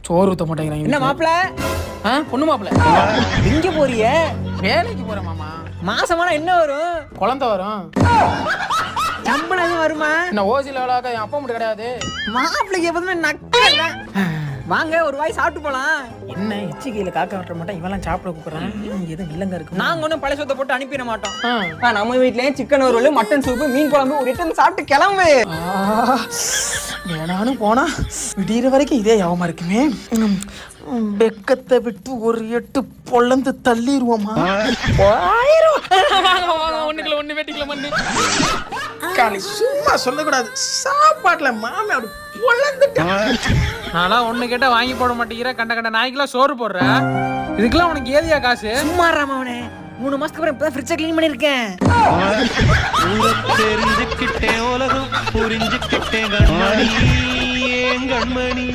சோறு ஊத்த மாட்டேங்கிறாங்க. என்ன மாப்பிள? பொண்ணு மாப்பிள. எங்க போறிய? வேலைக்கு போறேன் மாமா. மாசமானா என்ன வரும்? குழந்தை வரும். சம்பளம் வருமா? என்ன ஓசில வேலைக்க என் அப்பா மட்டும் கிடையாது. மாப்பிளைக்கு எப்போதுமே நக்கல. வாங்க ஒரு வாய் சாப்பிட்டு போலாம். என்ன எச்சிக்கையில காக்க வர மாட்டேன், இவெல்லாம் சாப்பிட கூப்பிடுறான். எதுவும் இல்லங்க இருக்கு. நாங்க ஒன்றும் பழைய சொத்தை போட்டு அனுப்பிட மாட்டோம். நம்ம வீட்லயே சிக்கன் வறுவல், மட்டன் சூப்பு, மீன் குழம்பு ஒரு ரிட்டன் சாப்பிட்டு கிளம்பு. வேணாலும் போனா விடிகிற வரைக்கும் இதே யாவமா இருக்குமே. வெக்கத்தை விட்டு ஒரு எட்டு பொழந்து தள்ளிடுவோமா? ஒண்ணு வெட்டிக்கல மண்ணு காலி சும்மா சொல்லக்கூடாது. சாப்பாட்டுல மாமி அப்படி பொழந்துட்டான். நான்லாம் ஒண்ணு கேட்டா வாங்கி போட மாட்டேங்கிற, கண்ட கண்ட நாய்க்கெல்லாம் சோறு போடுற. இதுக்கெல்லாம் உனக்கு ஏதியா காசு? சும்மா ராமவனே, 3 மாசத்துக்கு அப்புறம் இப்பதான் ஃப்ரிட்ஜை க்ளீன் பண்ணிருக்கேன். தெரிஞ்சுக்கிட்டேன் உலகம் புரிஞ்சுக்கிட்டேன் கண்மணி.